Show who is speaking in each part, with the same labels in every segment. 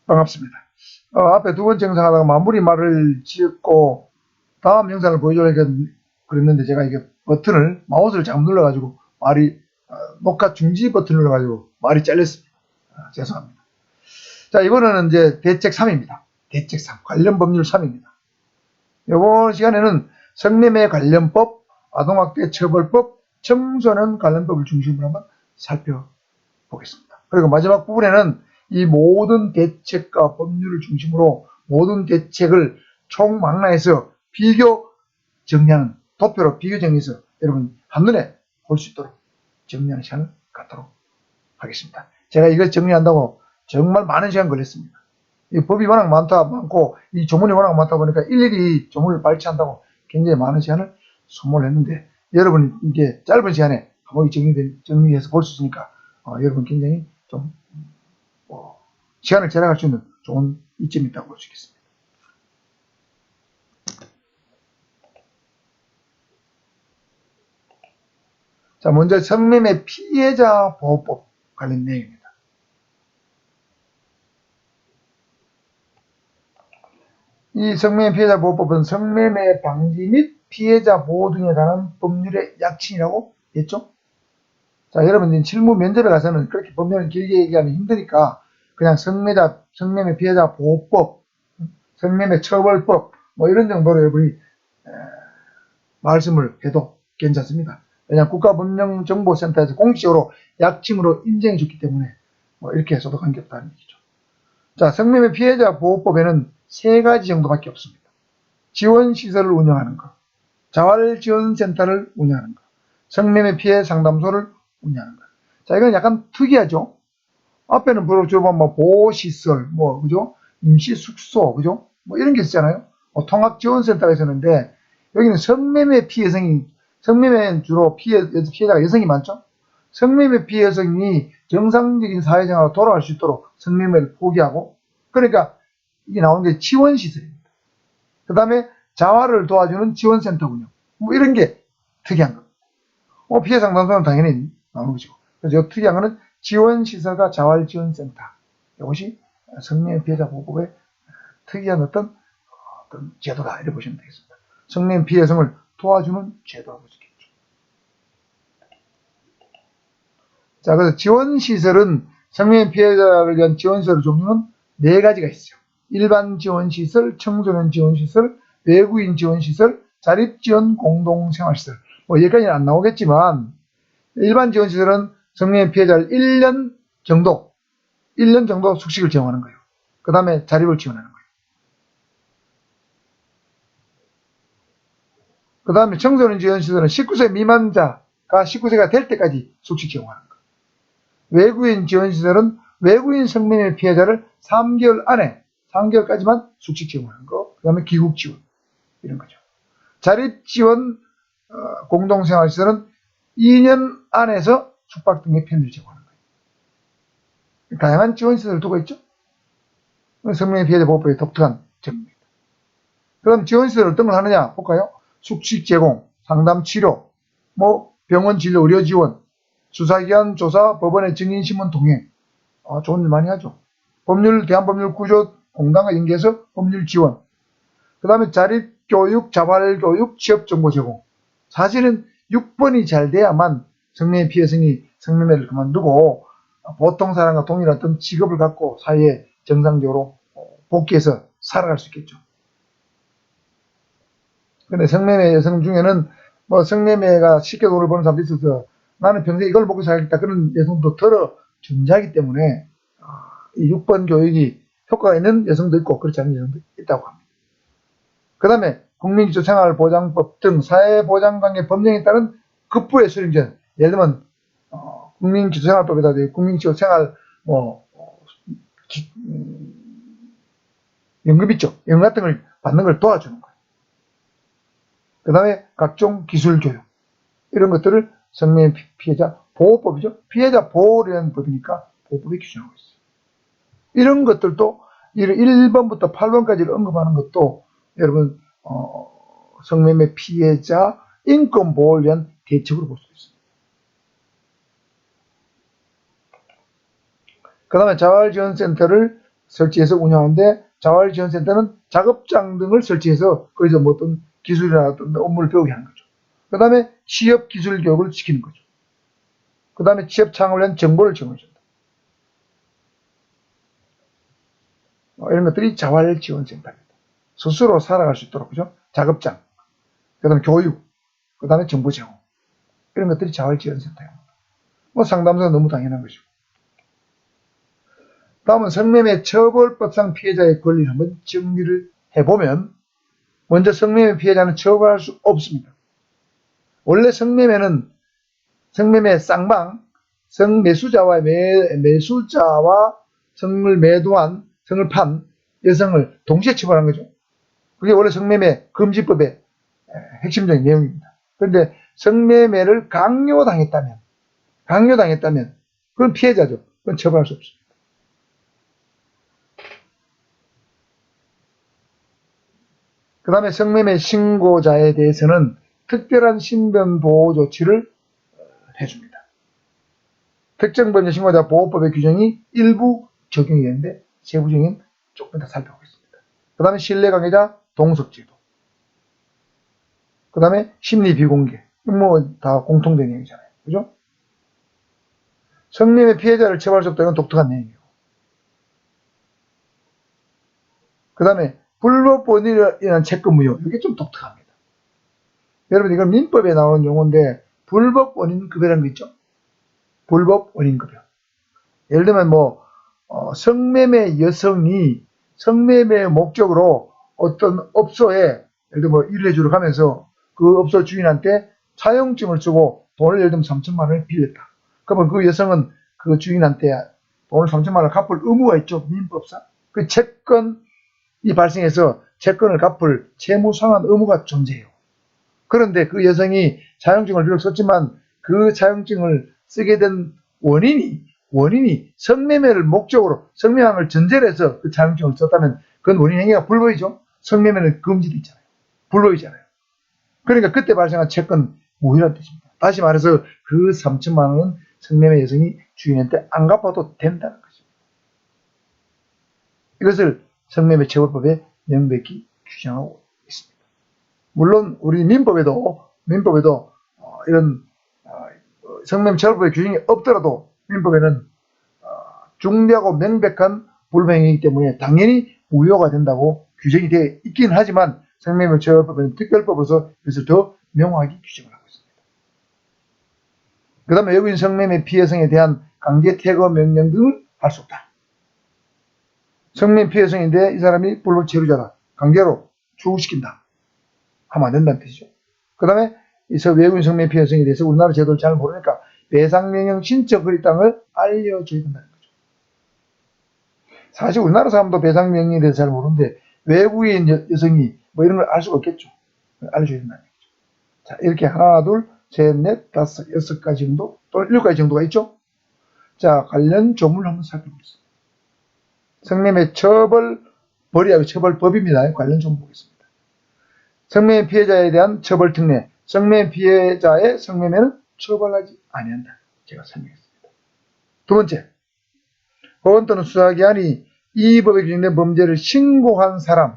Speaker 1: 반갑습니다. 앞에 두 번째 영상 하다가 마무리 말을 지었고 다음 영상을 보여주려고 그랬는데 제가 이게 버튼을 마우스를 잘못 눌러가지고 말이 녹화 중지 버튼을 눌러가지고 말이 잘렸습니다. 죄송합니다. 자, 이번에는 이제 대책 3입니다. 대책 3 관련 법률 3입니다. 이번 시간에는 성매매 관련법, 아동학대 처벌법, 청소년 관련법을 중심으로 한번 살펴보겠습니다. 그리고 마지막 부분에는 이 모든 대책과 법률을 중심으로 모든 대책을 총망라해서 비교 정리하는, 도표로 비교 정리해서 여러분 한눈에 볼 수 있도록 정리하는 시간을 갖도록 하겠습니다. 제가 이걸 정리한다고 정말 많은 시간 걸렸습니다. 이 법이 워낙 많고 이 조문이 워낙 많다 보니까 일일이 조문을 발췌한다고 굉장히 많은 시간을 소모를 했는데 여러분이 이게 짧은 시간에 한번 정리해서 볼 수 있으니까 여러분 굉장히 좀 시간을 절약할 수 있는 좋은 이점이 있다고 볼 수 있겠습니다. 자, 먼저 성매매 피해자 보호법 관련 내용입니다. 이 성매매 피해자 보호법은 성매매 방지 및 피해자 보호 등에 관한 법률의 약칭이라고 했죠. 자, 여러분 실무 면접에 가서는 그렇게 법률을 길게 얘기하면 힘드니까 그냥 성매매 피해자 보호법, 성매매 처벌법 뭐 이런 정도로 여러분이 말씀을 해도 괜찮습니다. 왜냐하면 국가법령정보센터에서 공식적으로 약칭으로 인정해 줬기 때문에 뭐 이렇게 해서도 관계없다는 얘기죠. 자, 성매매 피해자 보호법에는 세 가지 정도밖에 없습니다. 지원시설을 운영하는 것, 자활지원센터를 운영하는 것, 성매매 피해 상담소를 운영하는 것. 자, 이건 약간 특이하죠. 앞에는 주로 뭐 보호시설, 그죠? 임시숙소, 그죠? 뭐 이런 게 있잖아요. 통합지원센터가 있었는데, 여기는 성매매 성매매는 주로 피해자가 여성이 많죠? 성매매 피해 여성이 정상적인 사회생활로 돌아갈 수 있도록 성매매를 포기하고, 그러니까 이게 나오는 게 지원시설입니다. 그 다음에 자활을 도와주는 지원센터 운영. 뭐 이런 게 특이한 겁니다. 피해 상담소는 당연히 나오는 것이고. 그래서 특이한 거는 지원시설과 자활지원센터. 이것이 성매매 피해자 보호법의 특이한 어떤 제도다. 이렇게 보시면 되겠습니다. 성매매 피해 여성을 도와주는 제도라고 볼 수 있겠죠. 자, 그래서 지원시설은 성매매 피해자를 위한 지원시설의 종류는 네 가지가 있어요. 일반 지원시설, 청소년 지원시설, 외국인 지원시설, 자립지원 공동생활시설. 여기까지는 안 나오겠지만 일반 지원시설은 성매매 피해자를 1년 정도 숙식을 제공하는 거예요. 그 다음에 자립을 지원하는 거예요. 그 다음에 청소년 지원시설은 19세 미만자가 19세가 될 때까지 숙식 제공하는 거예요. 외국인 지원시설은 외국인 성매매 피해자를 3개월까지만 숙식 제공하는 거, 그 다음에 귀국 지원, 이런 거죠. 자립지원 공동생활시설은 2년 안에서 숙박 등의 편의를 제공하는 거예요. 다양한 지원시설을 두고 있죠. 성매매 피해자 보호법의 독특한 점입니다. 그럼 지원시설을 어떤 걸 하느냐 볼까요? 숙식 제공, 상담 치료, 병원 진료 의료 지원, 수사기관 조사, 법원의 증인신문 동행. 좋은 일 많이 하죠. 대한법률 구조 공단과 연계해서 법률 지원. 그 다음에 자립교육, 자활교육, 취업정보 제공. 사실은 6번이 잘 돼야만 성매매 피해성이 성매매를 그만두고 보통 사람과 동일한 어떤 직업을 갖고 사회에 정상적으로 복귀해서 살아갈 수 있겠죠. 근데 성매매 여성 중에는 성매매가 쉽게 돈을 버는 사람도 있어서 나는 평생 이걸 먹고 살겠다 그런 여성도 덜어 존재하기 때문에 이 6번 교육이 효과가 있는 여성도 있고 그렇지 않은 여성도 있다고 합니다. 그 다음에 국민기초생활보장법 등 사회보장관계 법령에 따른 급부의 수령 전, 예를 들면 국민기초생활법에다 국민기초생활 연금 있죠. 연금 같은 걸 받는 걸 도와주는 거예요. 그 다음에 각종 기술교육 이런 것들을 성매매 피해자 보호법이죠. 피해자 보호라는 법이니까 보호법이 규정하고 있어요. 이런 것들도 1번부터 8번까지를 언급하는 것도 여러분 성매매 피해자 인권 보호를 위한 대책으로 볼 수 있습니다. 그 다음에 자활지원센터를 설치해서 운영하는데, 자활지원센터는 작업장 등을 설치해서 거기서 뭐 어떤 기술이나 어떤 업무를 배우게 하는 거죠. 그 다음에 취업 기술 교육을 시키는 거죠. 그 다음에 취업 창업을 위한 정보를 제공해준다. 이런 것들이 자활지원센터입니다. 스스로 살아갈 수 있도록, 그죠? 작업장, 그 다음에 교육, 그 다음에 정보 제공. 이런 것들이 자활지원센터입니다. 뭐 상담소는 너무 당연한 것이고. 다음은 성매매 처벌법상 피해자의 권리를 한번 정리를 해보면, 먼저 성매매 피해자는 처벌할 수 없습니다. 원래 성매매는 성매매 쌍방, 성매수자와 매수자와 성을 매도한, 성을 판 여성을 동시에 처벌한 거죠. 그게 원래 성매매 금지법의 핵심적인 내용입니다. 그런데 성매매를 강요당했다면 그건 피해자죠. 그건 처벌할 수 없습니다. 그 다음에 성매매 신고자에 대해서는 특별한 신변보호 조치를 해줍니다. 특정범죄 신고자 보호법의 규정이 일부 적용이 되는데 세부적인 조금 더 살펴보겠습니다. 그 다음에 신뢰관계자 동석제도, 그 다음에 심리 비공개, 뭐 다 공통된 내용이잖아요. 그죠? 성매매 피해자를 처벌할 수 없다. 이건 독특한 내용이에요. 그 다음에 불법 원인을 인한 채권 무효. 이게 좀 독특합니다. 여러분, 이건 민법에 나오는 용어인데, 불법 원인 급여라는 거 있죠? 불법 원인 급여. 예를 들면 성매매 여성이 성매매 목적으로 어떤 업소에 예를 들면 일을 해주러 가면서 그 업소 주인한테 차용증을 쓰고 돈을 예를 들면 3천만 원을 빌렸다. 그러면 그 여성은 그 주인한테 돈을 3천만 원을 갚을 의무가 있죠. 민법상. 그 채권이 발생해서 채권을 갚을 채무상환 의무가 존재해요. 그런데 그 여성이 차용증을 비록 썼지만 그 차용증을 쓰게 된 원인이 성매매를 목적으로, 성매매한 걸 전제로 해서 그 차용증을 썼다면 그건 원인 행위가 불법이죠. 성매매는 금지되어 있잖아요. 불법이잖아요. 그러니까 그때 발생한 채권 무효라는 뜻입니다. 다시 말해서 그 3천만 원은 성매매 여성이 주인한테 안 갚아도 된다는 것입니다. 이것을 성매매 처벌법에 명백히 규정하고 있습니다. 물론 우리 민법에도 이런 성매매 처벌법의 규정이 없더라도 민법에는 중대하고 명백한 불법행위이기 때문에 당연히 무효가 된다고 규정이 되어 있긴 하지만 성매매 처벌법은 특별법으로서 그래서 더 명확하게 규정을 하고 있습니다. 그 다음에 외국인 성매매 피해성에 대한 강제 퇴거 명령 등을 할 수 없다. 성매매 피해성인데 이 사람이 불법 체류자다. 강제로 출국시킨다. 하면 안 된다는 뜻이죠. 그 다음에 외국인 성매매 피해성에 대해서 우리나라 제도를 잘 모르니까 배상명령 신청 거리 땅을 알려줘야 된다는 거죠. 사실 우리나라 사람도 배상명령에 대해서 잘 모르는데 외국인 여성이 뭐 이런 걸 알 수가 없겠죠. 알려줘야 된다는 거죠. 자, 이렇게 하나, 둘, 셋, 넷, 다섯, 여섯 가지 정도, 또는 일곱 가지 정도가 있죠. 자, 관련 조문을 한번 살펴보겠습니다. 성매매 처벌법이라고 처벌법입니다. 관련 조문 보겠습니다. 성매매 피해자에 대한 처벌 특례. 성매매 피해자의 성매매는 처벌하지 아니한다. 제가 설명했습니다. 두 번째, 법원 또는 수사기관이 이 법에 규정된 범죄를 신고한 사람에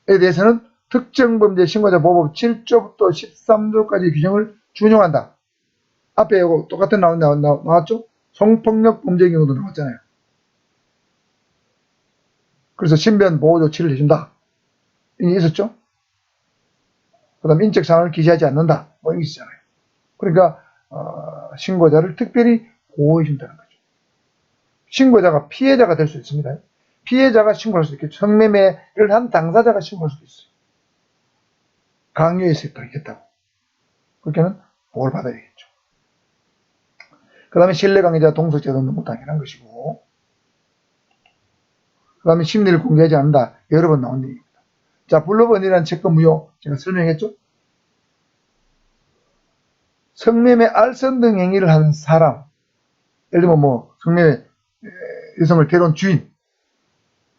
Speaker 1: 대해서는 특정 범죄 신고자 보호법 7조부터 13조까지 규정을 준용한다. 앞에 이거 똑같은 나왔죠? 성폭력 범죄 경우도 나왔잖아요. 그래서 신변 보호 조치를 해준다. 이게 있었죠? 그 다음에 인적 상황을 기재하지 않는다. 뭐 이게 있잖아요. 그러니까 신고자를 특별히 보호해준다는 거죠. 신고자가 피해자가 될 수 있습니다. 피해자가 신고할 수 있겠죠. 성매매를 한 당사자가 신고할 수도 있어요. 강요해서 했다고. 그렇게는 보호를 받아야 되겠죠. 그 다음에 신뢰관계자 동석제도는 너무 당연한 것이고, 그 다음에 심리를 공개하지 않는다. 여러 번 나온 얘기입니다. 자, 불법 원인이라는 채권 무효 제가 설명했죠. 성매매 알선 등 행위를 하는 사람, 예를 들면 성매매 여성을 데려온 주인,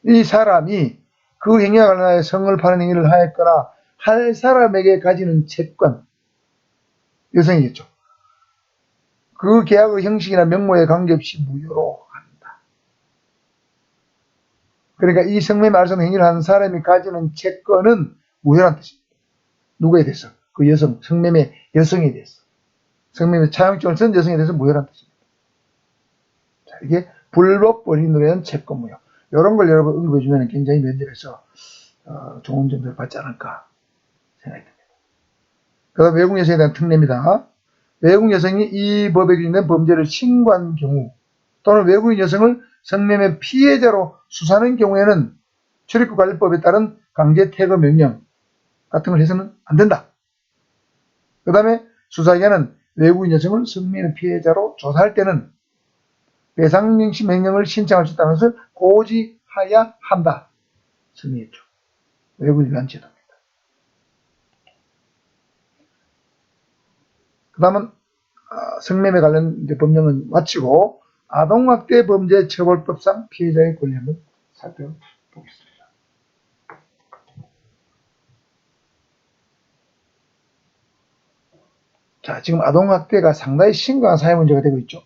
Speaker 1: 이 사람이 그 행위와 관련하여 성을 파는 행위를 하였거나 할 사람에게 가지는 채권, 여성이겠죠. 그 계약의 형식이나 명목에 관계없이 무효로 한다. 그러니까 이 성매매 알선 행위를 하는 사람이 가지는 채권은 무효란 뜻입니다. 누구에 대해서? 그 여성, 성매매 여성에 대해서. 성매매 차용증을 쓴 여성에 대해서 무효란 뜻입니다. 자, 이게 불법 본인으로 대한 채권 무효. 이런 걸 여러분 언급해주면 굉장히 면접에서 좋은 점수를 받지 않을까 생각이 듭니다. 그 다음 외국 여성에 대한 특례입니다. 외국 여성이 이 법에 규정된 범죄를 신고한 경우 또는 외국인 여성을 성매매 피해자로 수사하는 경우에는 출입국 관리법에 따른 강제 퇴거 명령 같은 걸 해서는 안 된다. 그 다음에 수사기관은 외국인 여성을 성매매 피해자로 조사할 때는 배상명시 명령을 신청할 수 있다는 것을 고지하여야 한다. 정리했죠. 외국인 위한 제도입니다. 그 다음은 성매매 관련 법령은 마치고 아동학대 범죄 처벌법상 피해자의 권리 한번 살펴보겠습니다. 자, 지금 아동학대가 상당히 심각한 사회 문제가 되고 있죠.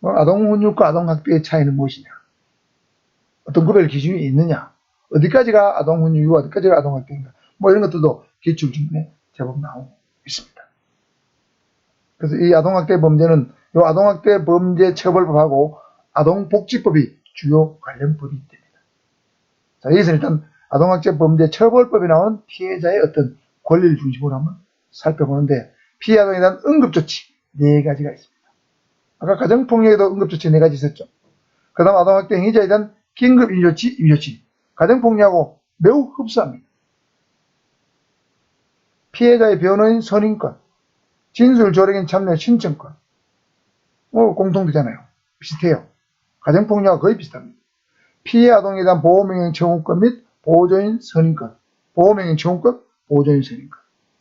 Speaker 1: 아동훈육과 아동학대의 차이는 무엇이냐? 어떤 구별 기준이 있느냐? 어디까지가 아동훈육이고 어디까지가 아동학대인가? 뭐 이런 것들도 기출 질문에 제법 나오고 있습니다. 그래서 이 아동학대 범죄는 이 아동학대 범죄 처벌법하고 아동복지법이 주요 관련 법이 됩니다. 자, 여기서 일단 아동학대 범죄 처벌법에 나오는 피해자의 어떤 권리를 중심으로 한번 살펴보는데 피해 아동에 대한 응급조치 4가지가 있습니다. 아까 가정폭력에도 응급조치 4가지 있었죠. 그 다음 아동학대 행위자에 대한 긴급임조치, 임조치. 가정폭력하고 매우 흡사합니다. 피해자의 변호인 선임권, 진술 조력인 참여 신청권. 공통되잖아요. 비슷해요. 가정폭력과 거의 비슷합니다. 피해 아동에 대한 보호명령 청구권 및 보호조인 선임권. 보호명령 청구권, 보호조인 선임권.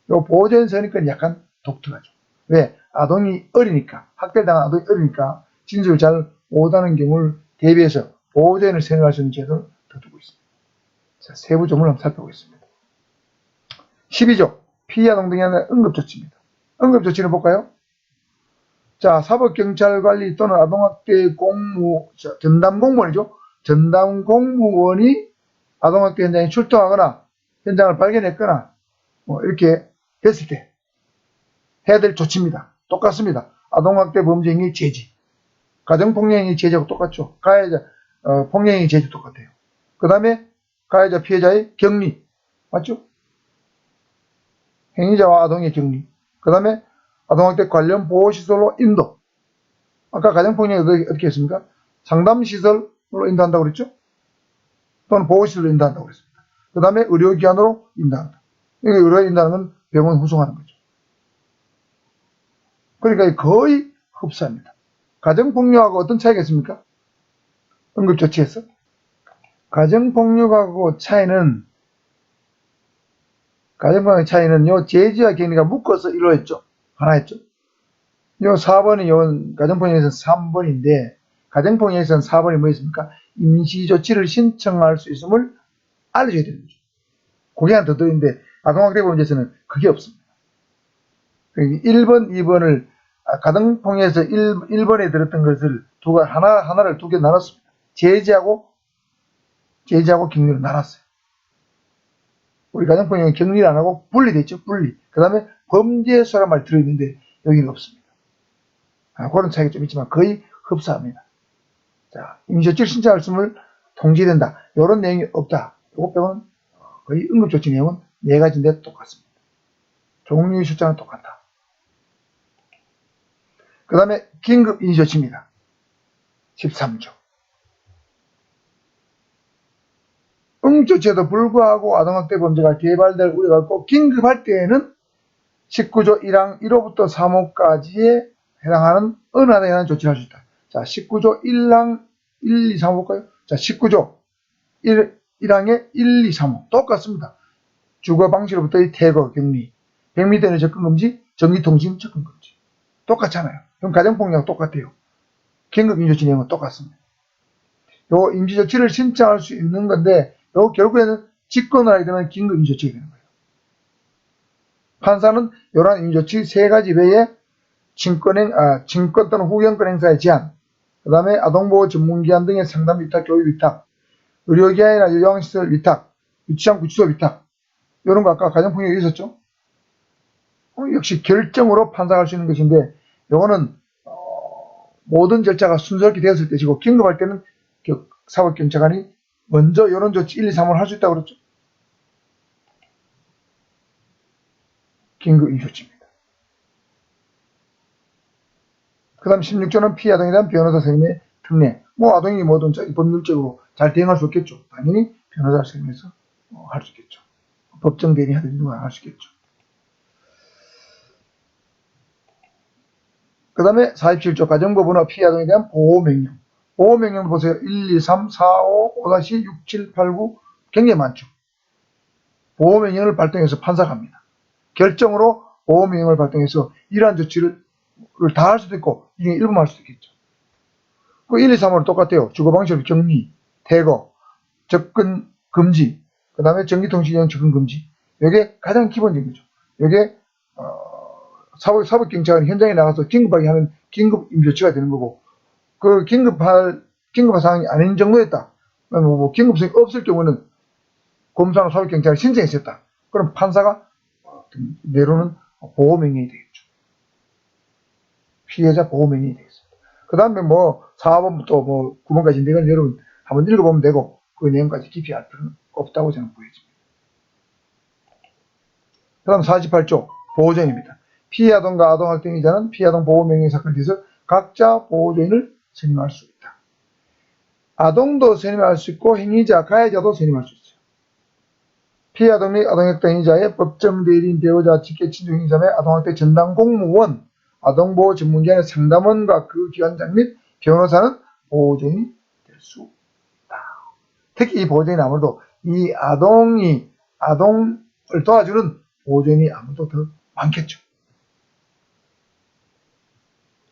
Speaker 1: 이 보호조인 선임권이 약간 독특하죠. 왜? 아동이 어리니까, 학대당한 아동이 어리니까 진술을 잘 못하는 경우를 대비해서 보호조인을 선임할 수 있는 제도를 더 두고 있습니다. 자, 세부 조문을 한번 살펴보겠습니다. 12조, 피해 아동 등에 대한 응급조치입니다. 응급조치를 볼까요? 자, 사법경찰관리 또는 아동학대 전담공무원이죠. 전담공무원이 아동학대 현장에 출동하거나 현장을 발견했거나 이렇게 됐을 때 해야 될 조치입니다. 똑같습니다. 아동학대 범죄 행위 제지, 가정폭력 행위 제지하고 똑같죠. 가해자 폭력 행위 제지 똑같아요. 그 다음에 가해자 피해자의 격리 맞죠? 행위자와 아동의 격리. 그 다음에 아동학대 관련 보호시설로 인도. 아까 가정폭력이 어떻게 했습니까? 상담시설로 인도한다고 그랬죠? 또는 보호시설로 인도한다고 그랬습니다. 그 다음에 의료기관으로 인도한다. 여기 의료에 인도하는 건 병원 후송하는 거죠. 그러니까 거의 흡사합니다. 가정폭력하고 어떤 차이가 있습니까? 응급조치에서. 가정폭력하고 가정폭력의 차이는 요 제지와 격리가 묶어서 이루어졌죠. 하나였죠. 요 4번이 요 가정폭력에서는 3번인데 가정폭력에서는 4번이 뭐였습니까? 임시조치를 신청할 수 있음을 알려줘야 되는 거죠. 그게 하나 더 들어있는데 아동학대 범죄에서는 그게 없습니다. 1번, 2번을 가정폭력에서 1번에 들었던 것을 하나를 두 개 나눴습니다. 제지하고 격리로 나눴어요. 우리 가정폭력은 격리를 안 하고 분리됐죠. 분리. 그 다음에 범죄수라는 말이 들어있는데 여기는 없습니다. 그런 차이가 좀 있지만 거의 흡사합니다. 자, 임시조치를 신청할 수 있음을 통지된다. 이런 내용이 없다. 이거 빼고는 거의 응급조치 내용은 4가지인데 똑같습니다. 종류의 숫자는 똑같다. 그 다음에 긴급임시조치입니다. 13조. 응급조치에도 불구하고 아동학대 범죄가 개발될 우려가 있고 긴급할 때에는 19조 1항 1호부터 3호까지에 해당하는 어느 하나에 대한 조치를 할 수 있다. 자, 19조 1항 1, 2, 3호 볼까요? 자, 19조 1항에 1, 2, 3호 똑같습니다. 주거 방치로부터의 퇴거, 격리, 100m 내 접근 금지, 전기통신 접근 금지. 똑같잖아요. 그럼 가정폭력 똑같아요. 긴급임시조치 내용은 똑같습니다. 요 임시조치를 신청할 수 있는 건데 요 결국에는 집권을 하게 되면 긴급임시조치가 되는 거예요. 판사는 이러한 임시조치 3가지 외에 친권 또는 후견권 행사의 제한, 그 다음에 아동보호 전문기관 등의 상담 위탁, 교육 위탁, 의료기관이나 요양시설 위탁, 유치원 구치소 위탁, 이런 거 아까 가정폭력이 있었죠? 역시 결정으로 판사가 할 수 있는 것인데, 요거는 모든 절차가 순조롭게 되었을 때시고, 긴급할 때는 사법경찰관이 먼저 이런 조치 1, 2, 3을 할 수 있다고 그랬죠. 긴급 이조치입니다. 그 다음 16조는 피해 아동에 대한 변호사 선임의 특례. 아동이 뭐든 법률적으로 잘 대응할 수 없겠죠. 당연히 변호사를 선임해서 할 수 있겠죠. 법정 대리하든지 누가 할 수 있겠죠. 그 다음에 47조 가정법원의 피해 아동에 대한 보호명령. 보호명령 보세요. 1, 2, 3, 4, 5, 5-6, 7, 8, 9 굉장히 많죠. 보호명령을 발동해서 판사가 합니다. 결정으로 보호명령을 발동해서 이러한 조치를 다 할 수도 있고 이게 일부만 할 수도 있겠죠. 그 1, 2, 3으로 똑같아요. 주거방시업 격리, 퇴거, 접근 금지, 그 다음에 전기통신용 접근 금지. 이게 가장 기본적인 거죠. 이게 사법경찰은 현장에 나가서 긴급하게 하는 긴급 임조치가 되는 거고, 그 긴급한 상황이 아닌 정도였다. 긴급성이 없을 경우는 검사나 사법경찰이 신청했었다. 그럼 판사가 내로는 보호명령이 되겠죠. 피해자 보호명령이 되겠습니다. 그 다음에 4번부터 9번까지인데, 이건 여러분 한번 읽어보면 되고, 그 내용까지 깊이 알 필요는 없다고 저는 보여집니다. 그 다음 48조 보호조인입니다. 피해 아동과 아동학대행위자는 피해 아동 보호명령 사건에 대해서 각자 보호조인을 선임할 수 있다. 아동도 선임할 수 있고 행위자, 가해자도 선임할 수 있어요. 피해 아동 및 아동학대 행위자의 법정 대리인, 배우자, 직계 친족 행위자 및 아동학대 전담 공무원, 아동보호 전문기관의 상담원과 그 기관장 및 변호사는 보호조인이 될 수 있다. 특히 이 보호조인은 아무래도 이 아동을 도와주는 보호조인이 아무래도 더 많겠죠.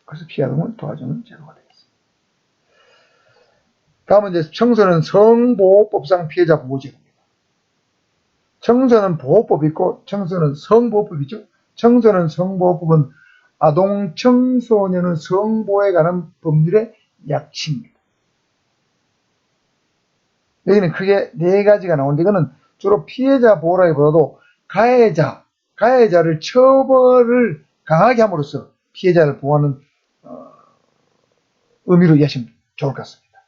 Speaker 1: 그래서 피해 아동을 도와주는 제도가 되겠습니다. 다음은 이제 청소년 성보호법상 피해자 보호제도입니다. 청소년 보호법이 있고 청소년 성보호법이 있죠. 청소년 성보호법은 아동 청소년의 성보호에 관한 법률의 약치입니다. 여기는 크게 4가지가 나오는데, 이거는 주로 피해자 보호라기보다도 가해자를 처벌을 강하게 함으로써 피해자를 보호하는 의미로 이해하시면 좋을 것 같습니다.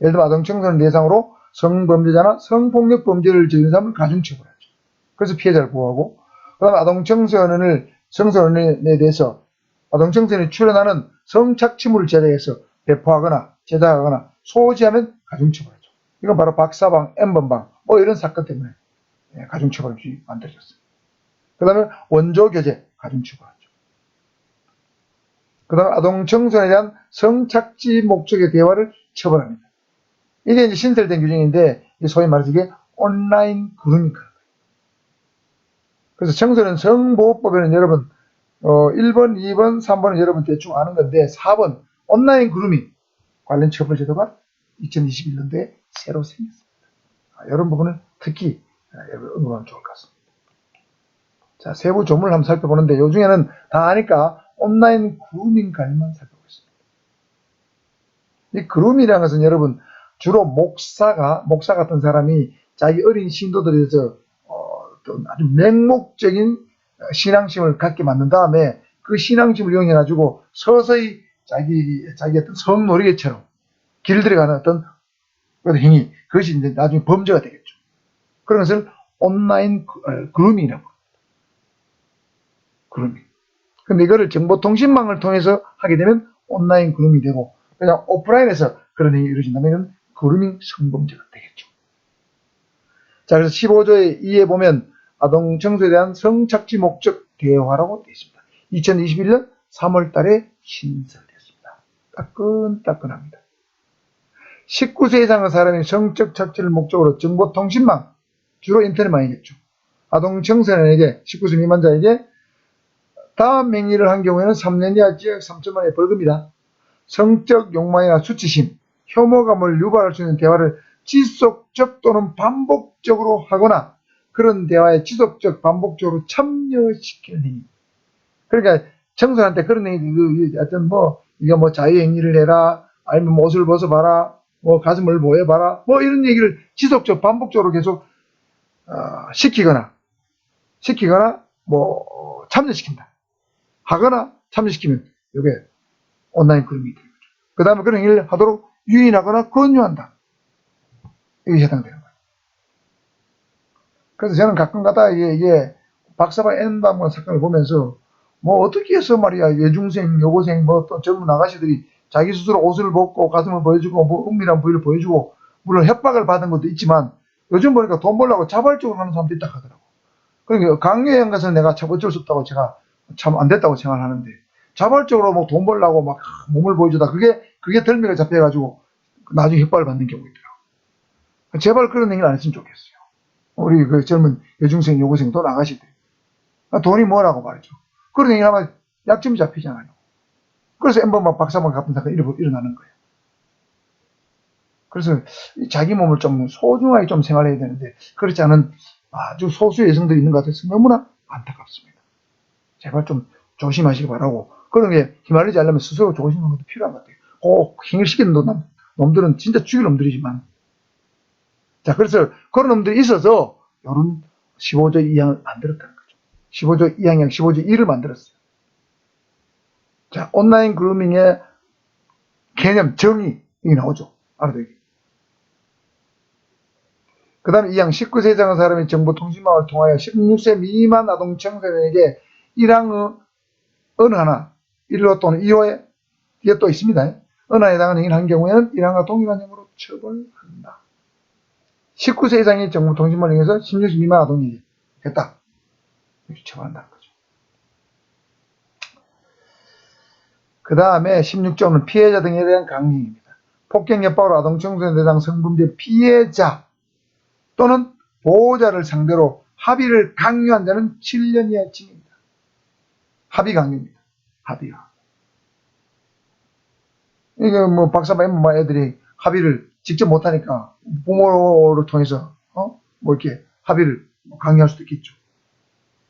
Speaker 1: 예를 들어 아동 청소년 대상으로 성범죄자나 성폭력 범죄를 저지른 사람을 가중처벌하죠. 그래서 피해자를 보호하고, 그 다음에 아동 청소년에 대해서 아동 청소년이 출연하는 성착취물을 제작해서 배포하거나 제작하거나 소지하면 가중처벌하죠. 이건 바로 박사방, N번방 이런 사건 때문에 가중처벌이 만들어졌습니다. 그 다음에 원조교제 가중처벌하죠. 그 다음에 아동 청소년에 대한 성착취 목적의 대화를 처벌합니다. 이게 이제 신설된 규정인데, 소위 말해서 이게 온라인 그루밍. 그래서 청소년 성보호법에는 여러분 1번, 2번, 3번은 여러분 대충 아는 건데, 4번 온라인 그루밍 관련 처벌 제도가 2021년도에 새로 생겼습니다. 이런 부분은 특히 여러분 언급하면 좋을 것 같습니다. 자, 세부 조문을 한번 살펴보는데, 요 중에는 다 아니까 온라인 그루밍 관련만 살펴보겠습니다. 이 그루밍이라는 것은 여러분 주로 목사 같은 사람이 자기 어린 신도들에서 아주 맹목적인 신앙심을 갖게 만든 다음에 그 신앙심을 이용해가지고 서서히 자기 어떤 성노리개처럼 길들여가는 어떤 행위, 그것이 이제 나중에 범죄가 되겠죠. 그런 것을 온라인 그루밍이라고 합니다. 그루밍. 근데 이거를 정보통신망을 통해서 하게 되면 온라인 그루밍이 되고, 그냥 오프라인에서 그런 행위가 이루어진다면 이건 그루밍 성범죄가 되겠죠. 자, 그래서 15조의 2에 보면 아동 청소에 대한 성착취 목적 대화라고 되어 있습니다. 2021년 3월 달에 신설됐습니다. 따끈따끈합니다. 19세 이상의 사람이 성적 착취를 목적으로 정보통신망, 주로 인터넷망이겠죠. 아동 청소년에게, 19세 미만자에게 다음 행위를 한 경우에는 3년 이하 징역 3천만 원의 벌금이다. 성적 욕망이나 수치심, 혐오감을 유발할 수 있는 대화를 지속적 또는 반복적으로 하거나 그런 대화에 지속적 반복적으로 참여시키는 행위. 그러니까 청소년한테 그런 얘기, 하여튼 뭐, 이게 뭐 자유행위를 해라, 아니면 뭐 옷을 벗어봐라, 뭐 가슴을 보여봐라, 뭐 이런 얘기를 지속적으로 반복적으로 계속, 시키거나, 뭐, 참여시킨다. 하거나 참여시키면, 이게 온라인 그룹이 되는 거죠. 그 다음에 그런 행위를 하도록 유인하거나 권유한다. 이게 해당되는 거예요. 그래서 저는 가끔가다 이게 박사바 N방문 사건을 보면서 뭐 어떻게 해서 말이야 예중생, 여고생 뭐 또 젊은 아가씨들이 자기 스스로 옷을 벗고 가슴을 보여주고 뭐 은밀한 부위를 보여주고 물론 협박을 받은 것도 있지만 요즘 보니까 돈 벌려고 자발적으로 하는 사람도 있다 하더라고. 그러니까 강요한 것은 내가 참 어쩔 수 없다고 제가 참 안 됐다고 생각하는데 자발적으로 뭐 돈 벌려고 막 몸을 보여주다 그게 덜미가 잡혀가지고 나중에 협박을 받는 경우가 있더라고. 제발 그런 행위를 안 했으면 좋겠어요. 우리 그 젊은 여중생, 여고생 돈 나가시대. 돈이 뭐라고 말이죠. 그런 얘기를 하면 약점이 잡히잖아요. 그래서 엠버만 박사만 같은 사건이 일어나는 거예요. 그래서 자기 몸을 좀 소중하게 좀 생활해야 되는데 그렇지 않은 아주 소수의 여성들이 있는 것 같아서 너무나 안타깝습니다. 제발 좀 조심하시기 바라고 그런 게 휘말리지 않으려면 스스로 조심하는 것도 필요한 것 같아요. 꼭 행위시키는 놈들은 진짜 죽일 놈들이지만 자 그래서 그런 놈들이 있어서 이런 15조 2항을 만들었다는 거죠. 15조 2항, 15조 1을 만들었어요. 자 온라인 그루밍의 개념, 정의 이 나오죠. 알아두기. 그 다음에 2항 19세 이상의 사람이 정보통신망을 통하여 16세 미만 아동 청소년에게 1항의 어느 하나 1호 또는 2호에 뒤에 또 있습니다. 어느 하나에 해당하는 행위를 한 경우에는 1항과 동일한 형으로 처벌한다. 19세 이상의 정보통신망을 이용해서 16세 미만 아동이 했다. 이렇게 처벌한다는 거죠. 그 다음에 16조는 피해자 등에 대한 강령입니다. 폭행, 협박으로 아동 청소년 대상 성범죄 피해자 또는 보호자를 상대로 합의를 강요한 자는 7년 이하의 징역입니다. 합의 강요입니다. 합의가. 이게 뭐 박사바 뭐 애들이 합의를 직접 못하니까 부모를 통해서 뭐 이렇게 합의를 강요할 수도 있겠죠.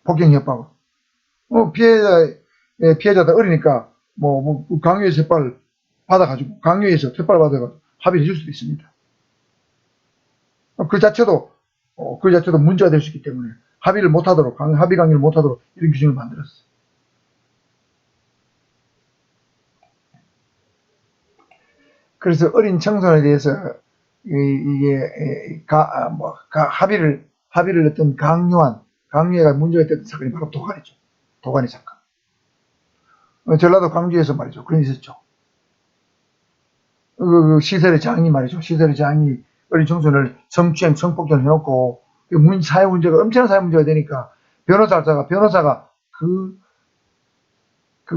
Speaker 1: 폭행, 협박으로. 피해자다 어리니까 뭐 강요해서 협박을 받아가지고 강요해서 협박을 받아가지고 합의를 해줄 수도 있습니다. 그 자체도 문제가 될 수 있기 때문에 합의를 못하도록 합의 강요를 못하도록 이런 규정을 만들었어요. 그래서 어린 청소년에 대해서 이게 합의를 어떤 강요가 문제가 됐던 사건이 바로 도가니죠. 도가니 사건. 전라도 광주에서 말이죠. 그런 게 있었죠. 그 시설의 장이 말이죠. 시설의 장이 어린 청소년을 성추행, 성폭행을 해놓고 사회 문제가 엄청난 사회 문제가 되니까 변호사가 그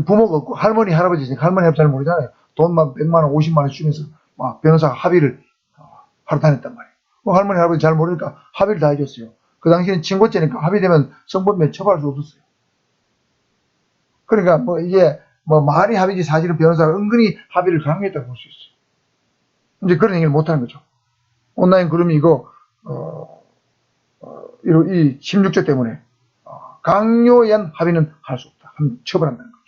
Speaker 1: 부모가 없고 할머니 할아버지 잘 모르잖아요. 돈만 100만 원, 50만 원 주면서 막 변호사가 합의를 하러 다녔단 말이에요. 할머니 할아버지 잘 모르니까 합의를 다 해줬어요. 그 당시에는 친고죄니까 합의되면 성범죄 처벌할 수 없었어요. 그러니까 뭐 이게 뭐 말이 합의지 사실은 변호사가 은근히 합의를 강요했다고 볼 수 있어요. 이제 그런 얘기를 못하는 거죠. 온라인 그룹이 이거 이 16조 때문에 강요에 의한 합의는 할 수 없다. 처벌한다는 거죠.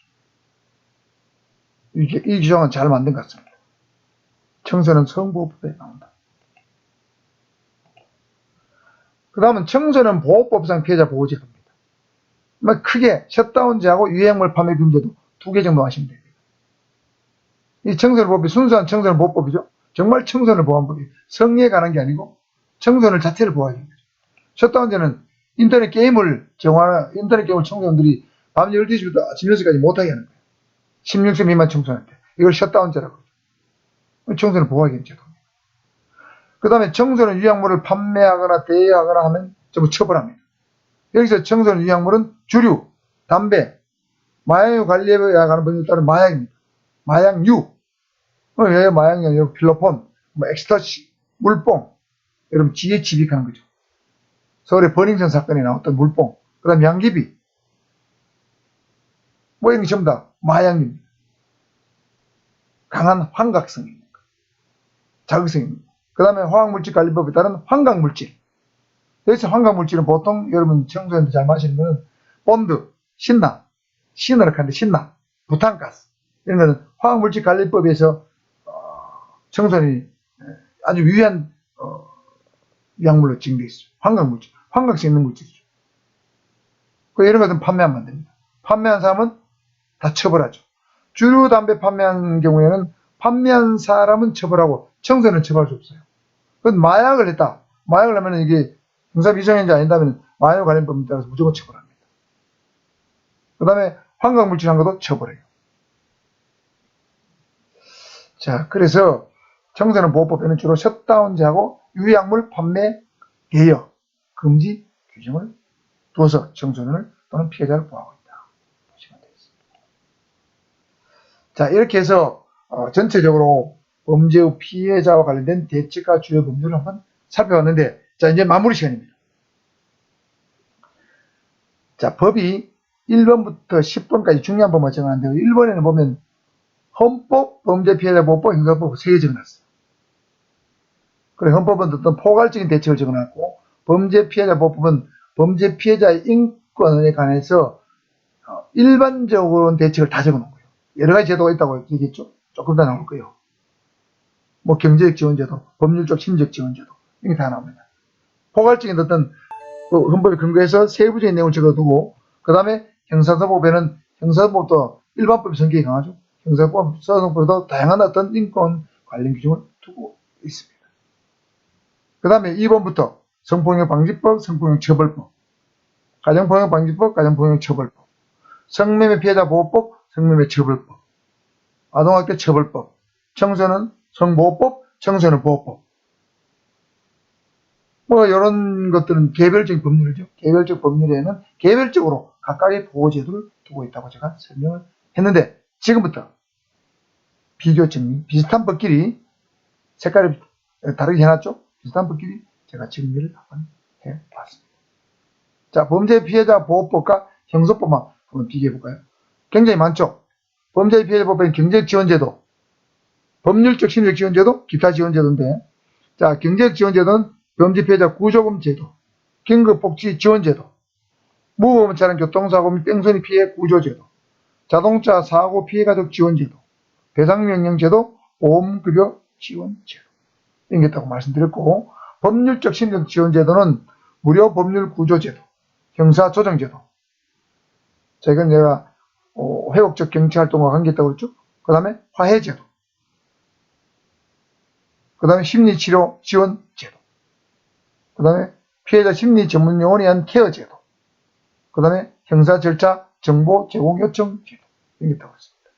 Speaker 1: 이 규정은 잘 만든 것 같습니다. 청소년 성보호법에 나온다. 그 다음은 청소년 보호법상 피해자 보호제도입니다. 크게 셧다운제하고 유해물 판매 금지도 2개 정도 하시면 됩니다. 이 청소년법이 순수한 청소년 보호법이죠. 정말 청소년을 보호한 법이 성에 관한 게 아니고 청소년 자체를 보호하는 거죠. 셧다운제는 인터넷 게임을 청소년들이 밤 12시부터 아침 6시까지 못하게 하는 거예요. 16세 미만 청소년한테. 이걸 셧다운제라고 하죠. 청소년 보호하기 제도입니다. 그 다음에 청소년 유약물을 판매하거나 대여하거나 하면 전부 처벌합니다. 여기서 청소년 유약물은 주류, 담배, 마약류 관리에 관한 법률에 따른 마약입니다. 마약류. 왜 마약류? 필로폰, 엑스터시, 물뽕. 여러분 GHB하는 거죠. 서울의 버닝썬 사건에 나왔던 물뽕. 그 다음 양귀비. 이런 게 전부 다 마약류입니다. 강한 환각성입니다. 자극성입니다. 그 다음에 화학물질관리법에 따른 환각물질. 여기서 환각물질은 보통 여러분 청소년들 잘 마시는 거는 본드, 신나 신으로 하는데 신나, 부탄가스 이런 거는 화학물질관리법에서 청소년이 아주 유해한 약물로 지정되어 있어요. 환각물질, 환각성 있는 물질이죠. 이런 것은 판매하면 안 됩니다. 판매한 사람은 다 처벌하죠. 주류 담배 판매한 경우에는 판매한 사람은 처벌하고 청소년은 처벌할 수 없어요. 그건 마약을 했다. 마약을 하면 이게 형사미성년자 아닌다면 마약관련법에 따라서 무조건 처벌합니다. 그 다음에 환각물질 한 것도 처벌해요. 자, 그래서 청소년 보호법에는 주로 셧다운제하고 유해약물 판매 개혁 금지 규정을 두어서 청소년을 또는 피해자를 보호하고 있다. 보시면 되겠습니다. 자, 이렇게 해서 전체적으로 범죄의 피해자와 관련된 대책과 주요 법률을 한번 살펴봤는데, 자, 이제 마무리 시간입니다. 자, 법이 1번부터 10번까지 중요한 법만 정하는데요. 1번에는 보면 헌법, 범죄피해자보호법, 형사법 3개 적어놨어요. 그리고 헌법은 어떤 포괄적인 대책을 적어놨고, 범죄피해자보호법은 범죄피해자의 인권에 관해서 일반적으로는 대책을 다 적어놓은 거예요. 여러 가지 제도가 있다고 얘기했죠. 조금 더 나올 거예요. 뭐 경제적 지원제도, 법률적 심리적 지원제도 이게 다 나옵니다. 포괄적인 어떤 헌법에 근거해서 세부적인 내용을 적어두고, 그 다음에 형사사법에는 형사사법도 일반법이 성격이 강하죠. 형사법, 소송법에도 다양한 어떤 인권 관련 규정을 두고 있습니다. 그 다음에 2번부터 성폭력방지법, 성폭력처벌법, 가정폭력방지법, 가정폭력처벌법, 성매매 피해자보호법, 성매매처벌법, 아동학대 처벌법, 청소년 성보호법, 청소년 보호법. 뭐 이런 것들은 개별적인 법률이죠. 개별적 법률에는 개별적으로 각각의 보호제도를 두고 있다고 제가 설명을 했는데, 지금부터 비교 정리, 비슷한 법끼리 색깔이 다르게 해놨죠. 비슷한 법끼리 제가 정리를 한번 해봤습니다. 자, 범죄 피해자 보호법과 형사법만 한번 비교해 볼까요? 굉장히 많죠. 범죄 피해자 보호법은 경제적 지원제도, 법률적 심리적 지원제도, 기타 지원제도인데, 자, 경제적 지원제도는 범죄 피해자 구조금 제도, 긴급복지 지원제도, 무보험차량 교통사고 및 뺑소니 피해 구조제도, 자동차 사고 피해가족 지원제도, 배상명령제도, 보험급여 지원제도 이런 게 있다고 말씀드렸고, 법률적 심리적 지원제도는 무료 법률 구조제도, 형사조정제도. 자, 이건 내가 회복적 경찰활동과 관계있다고 그랬죠. 그 다음에 화해제도, 그 다음에 심리치료 지원제도, 그 다음에 피해자 심리 전문요원에 의한 케어제도, 그 다음에 형사절차 정보 제공 요청 제도 이런 게 있다고 했습니다.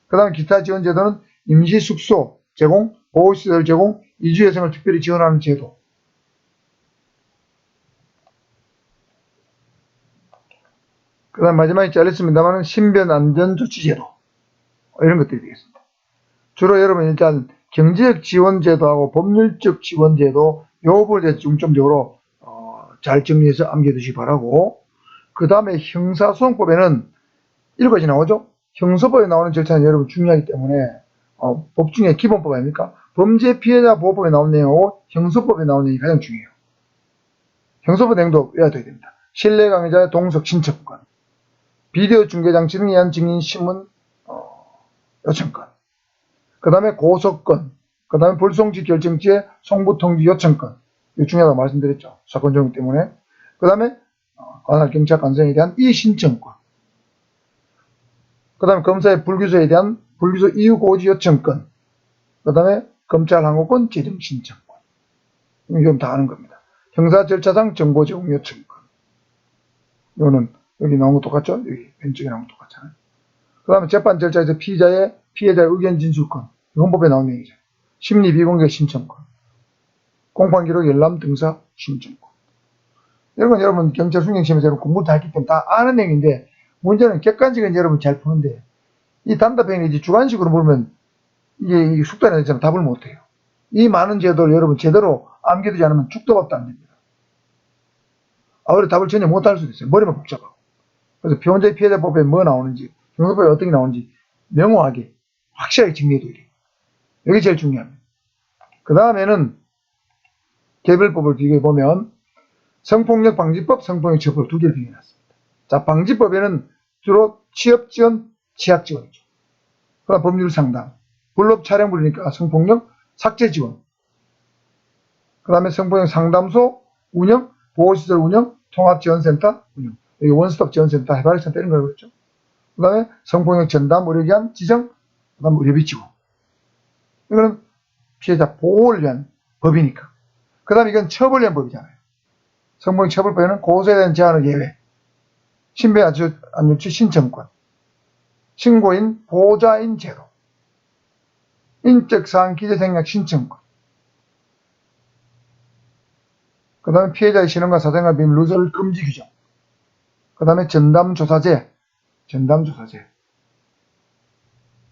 Speaker 1: 그 다음에 기타 지원제도는 임시숙소 제공, 보호시설 제공, 이주여성을 특별히 지원하는 제도, 그 다음 마지막에 잘렸습니다만 신변안전조치제도 이런 것들이 되겠습니다. 주로 여러분 일단 경제적 지원제도하고 법률적 지원제도 요 부분에 대해서 중점적으로 잘 정리해서 암기해두시기 바라고, 그 다음에 형사소송법에는 7가지 나오죠. 형사법에 나오는 절차는 여러분 중요하기 때문에 법 중에 기본법 아닙니까? 범죄 피해자 보호법에 나온 내용하고 형사법에 나온 내용이 가장 중요해요. 형사법 내용도 외워둬야 됩니다. 신뢰 강의자의 동석 신청권, 비디오 중계장치 등에 의한 증인 신문 요청권, 그 다음에 고소권, 그 다음에 불송치 결정지의 송부통지 요청권, 이거 중요하다고 말씀드렸죠. 사건 종류 때문에. 그 다음에 관할 경찰 간성에 대한 이신청권, 그 다음에 검사의 불기소에 대한 불기소 이유 고지 요청권, 그 다음에 검찰 항고권 재정 신청권. 이건 다 아는 겁니다. 형사 절차상 정보 제공 요청권. 이거는 여기 나온 거 똑같죠? 여기 왼쪽에 나온 거 똑같잖아요. 그 다음에 재판 절차에서 피해자의 의견 진술권. 헌법에 나온 내용이죠. 심리 비공개 신청권. 공판기록 열람 등사 신청권. 이런 건 여러분 경찰 수행시험에서 여러분 공부를 다 했기 때문에 다 아는 내용인데, 문제는 객관식은 여러분 잘 푸는데 이 단답형이 이제 주관식으로 물으면 이게 숙달이 되잖아요. 답을 못해요. 이 많은 제도를 여러분 제대로 암기되지 않으면 죽도 밥도 안 됩니다. 그래 답을 전혀 못할 수도 있어요. 머리만 복잡하고. 그래서 범죄 피해자법에 뭐 나오는지, 형사법에 어떻게 나오는지 명확하게 확실하게 정리해둬야 돼요. 이게 제일 중요합니다. 그 다음에는 개별법을 비교해보면 성폭력방지법, 성폭력처벌 두 개를 비교해놨습니다. 자, 방지법에는 주로 취업지원, 취약지원이죠. 그 다음 법률 상담, 불법 촬영 부리니까 성폭력 삭제 지원, 그 다음에 성폭력 상담소 운영, 보호시설 운영, 통합지원센터 운영, 여기 원스톱 지원센터, 해바라기센터 이런 걸 그랬죠. 그 다음에 성폭력 전담 의료기관 지정, 그 다음에 의료비 지원. 이거는 피해자 보호를 위한 법이니까. 그 다음에 이건 처벌 위한 법이잖아요. 성폭력 처벌법에는 고소에 대한 제한을 예외, 신변 안전치 신청권, 신고인 보호자인 제도, 인적사항 기재생략 신청권, 그 다음에 피해자의 신원과 사생활 비밀 누설 금지 규정, 그 다음에 전담조사제,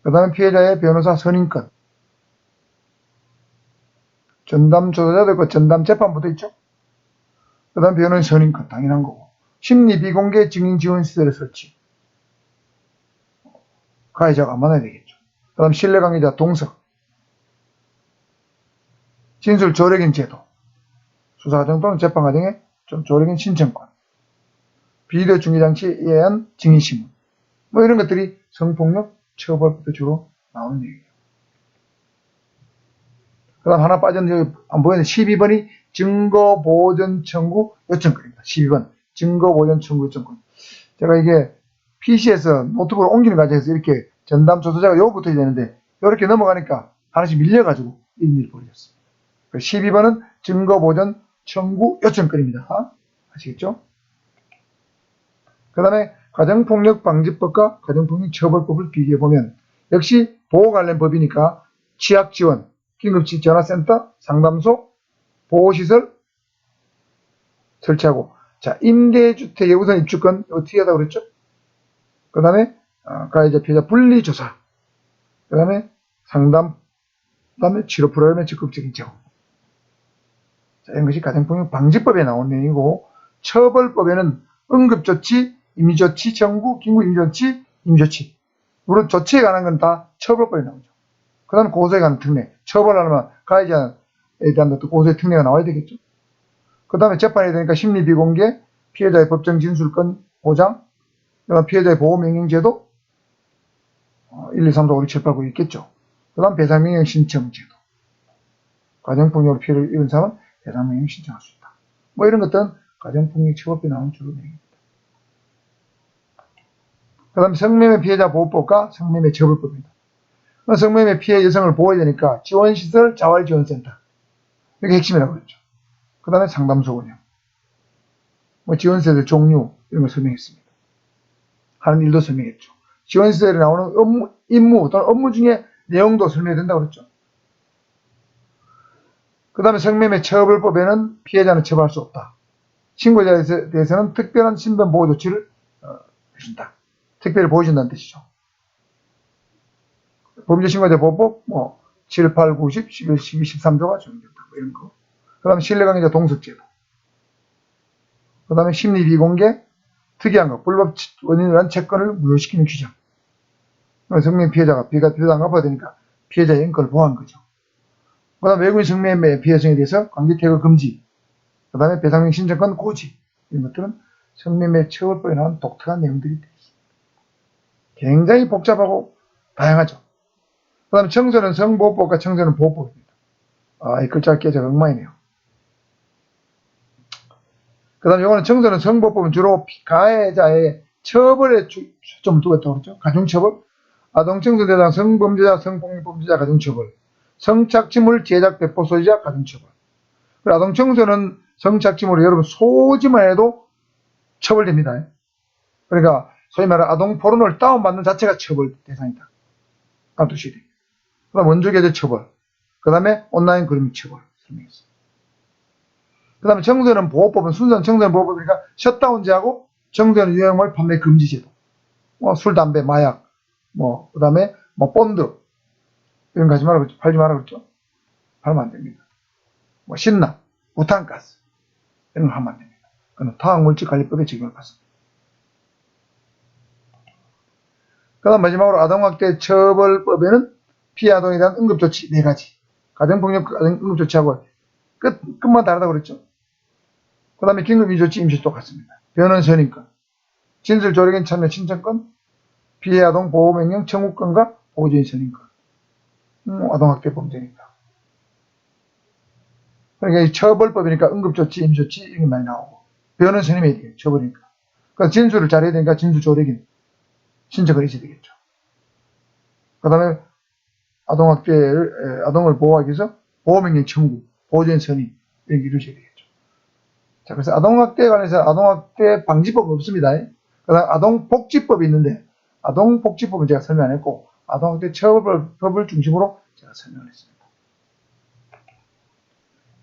Speaker 1: 그 다음에 피해자의 변호사 선임권, 전담조사자도 있고 전담재판부도 있죠. 그 다음에 변호인 선임권 당연한 거고, 심리 비공개 증인 지원 시설의 설치, 가해자가 만나야 되겠죠. 그 다음 신뢰관계자 동석, 진술 조력인 제도, 수사과정 또는 재판과정에 좀 조력인 신청권, 비디오 중계장치에 의한 증인신문, 뭐 이런 것들이 성폭력 처벌법에 주로 나오는 얘기예요. 그 다음 하나 빠졌는데 여기 안 보이는데 12번이 증거보전 청구 요청권입니다. 12번 증거보전 청구 요청권. 제가 이게 PC에서 노트북으로 옮기는 과정에서 이렇게 전담 조사자가 요거부터 해야 되는데 이렇게 넘어가니까 하나씩 밀려가지고 이런 일이 벌어졌습니다. 12번은 증거보전 청구 요청권입니다. 아시겠죠? 그 다음에 가정폭력방지법과 가정폭력처벌법을 비교해보면 역시 보호 관련 법이니까 취약지원, 긴급전화센터, 상담소, 보호시설 설치하고, 자, 임대주택의 우선 입주권, 어떻게 하다고 그랬죠? 그 다음에, 가해자, 피해자 분리조사, 그 다음에 상담, 그 다음에 치료 프로그램의 적극적인 제공. 자, 이런 것이 가정폭력 방지법에 나온 내용이고, 처벌법에는 응급조치, 임의조치, 청구, 긴급임조치, 임조치. 물론 조치에 관한 건 다 처벌법에 나오죠. 그 다음에 고소에 관한 특례. 처벌하려면 가해자에 대한 것도 고소의 특례가 나와야 되겠죠. 그 다음에 재판이 되니까 심리 비공개, 피해자의 법정 진술권 보장, 피해자의 보호명령제도, 1, 2, 3, 4, 5, 6, 7, 8, 9 있겠죠. 그 다음 배상명령 신청제도. 가정폭력으로 피해를 입은 사람은 배상명령 신청할 수 있다. 뭐 이런 것들은 가정폭력 처벌법에 나오는 주로 내용입니다. 그 다음에 성매매 피해자 보호법과 성매매 처벌법입니다. 성매매 피해 여성을 보호해야 되니까 지원시설 자활지원센터. 이게 핵심이라고 그랬죠. 그 다음에 상담소 운영. 뭐 지원시설의 종류, 이런 걸 설명했습니다. 하는 일도 설명했죠. 지원시설에 나오는 임무 또는 업무 중에 내용도 설명된다고 그랬죠. 그 다음에 성매매 처벌법에는 피해자는 처벌할 수 없다. 신고자에 대해서는 특별한 신변 보호 조치를 해준다. 특별히 보여준다는 뜻이죠. 범죄신고자 보호법, 7, 8, 9, 10, 11, 12, 13조가 적용된다. 뭐 이런 거. 그 다음에 신뢰관계자 동석제도. 그 다음에 심리 비공개, 특이한 거, 불법 원인을 위한 채권을 무효시키는 규정. 성매매 피해자가 피해가 안 갚아야 되니까 피해자의 인권을 보호한 거죠. 그 다음에 외국인 성매매 피해성에 대해서 강제 퇴거 금지. 그 다음에 배상명 신청권 고지. 이런 것들은 성매매 처벌법에 나온 독특한 내용들이 되어 있습니다. 굉장히 복잡하고 다양하죠. 그 다음에 청소년 성보호법과 청소년 보호법입니다. 이 글자가 깨져 엉망이네요. 그 다음에 이거는 청소년 성보호법은 주로 가해자의 처벌에 초점을 두고 있다고 그랬죠. 가중처벌, 아동청소년 대상 성범죄자, 성폭력범죄자 가중처벌, 성착취물 제작, 배포, 소지자 가중처벌. 그리고 아동청소년 성착취물을 여러분 소지만 해도 처벌됩니다. 그러니까 소위 말하는 아동 포르노를 다운받는 자체가 처벌 대상이다. 깜두시리. 그 다음 원조계좌 처벌. 그 다음에 온라인 그림 처벌. 설명했습니다. 그 다음에 청소년 보호법은 순수한 청소년 보호법이니까 셧다운제하고 청소년 유형물 판매 금지제도. 술, 담배, 마약, 그 다음에 본드. 이런 거 하지 말라고 그랬죠. 팔지 말라고 그랬죠. 팔면 안 됩니다. 신납, 우탄가스. 이런 거 하면 안 됩니다. 그건 타학물질관리법에 적용을 받습니다. 그 다음 마지막으로 아동학대 처벌법에는 피해 아동에 대한 응급조치 4가지. 가정폭력 응급조치하고 끝만 다르다고 그랬죠. 그 다음에 긴급임조치, 임시조 똑같습니다. 변호인 선임권. 진술 조력인 참여 신청권, 피해 아동 보호명령 청구권과 보호주의 선임권. 아동학대 범죄니까. 그러니까 이 처벌법이니까 응급조치, 임조치 이런 게 많이 나오고 변호 선임해야 되겠죠. 처벌이니까. 그러니까 진술을 잘해야 되니까 진술 조력인 신청을 해야 되겠죠. 그 다음에 아동을 보호하기 위해서 보호명령 청구, 보호주의 선임 이런 게 이루어져야 되겠죠. 자, 그래서 아동학대에 관해서 아동학대 방지법은 없습니다. 그 다음 아동복지법이 있는데 아동복지법은 제가 설명 안 했고 아동학대 처벌법을 중심으로 제가 설명을 했습니다.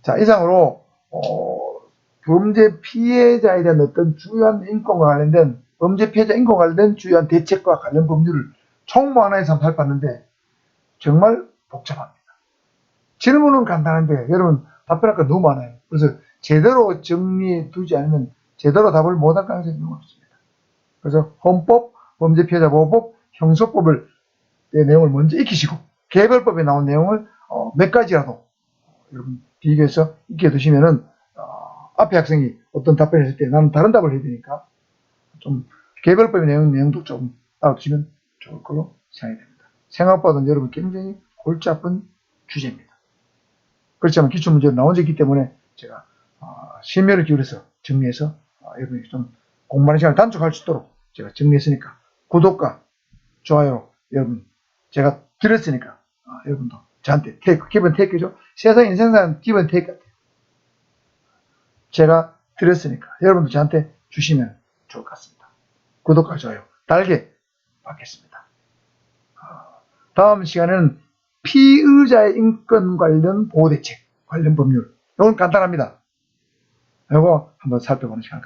Speaker 1: 자, 이상으로 범죄 피해자에 대한 어떤 주요한 인권과 관련된 범죄 피해자 인권 관련된 주요한 대책과 관련 법률을 총무 하나에서 발표하는데 정말 복잡합니다. 질문은 간단한데 여러분 답변할 거 너무 많아요. 그래서 제대로 정리해 두지 않으면 제대로 답을 못할 가능성이 너무 없습니다. 그래서 헌법, 범죄피해자보호법, 형소법의 내용을 먼저 익히시고 개별법에 나온 내용을 몇 가지라도 여러분 비교해서 익혀두시면은 앞에 학생이 어떤 답변을 했을 때 나는 다른 답을 해야 되니까 좀 개별법의 내용도 좀 알아두시면 좋을 걸로 생각이 됩니다. 생각보다는 여러분 굉장히 골치 아픈 주제입니다. 그렇지만 기출문제로 나온 적이 있기 때문에 제가 심혈을 기울여서 정리해서 여러분이 좀 공부하는 시간을 단축할 수 있도록 제가 정리했으니까 구독과 좋아요 여러분 제가 드렸으니까 여러분도 저한테 기본 테이크죠. 세상 인생사는 기본 테이크 같아요. 제가 드렸으니까 여러분도 저한테 주시면 좋을 것 같습니다. 구독과 좋아요 달게 받겠습니다. 다음 시간에는 피의자의 인권 관련 보호대책 관련 법률 이건 간단합니다. 이거 한번 살펴보는 시간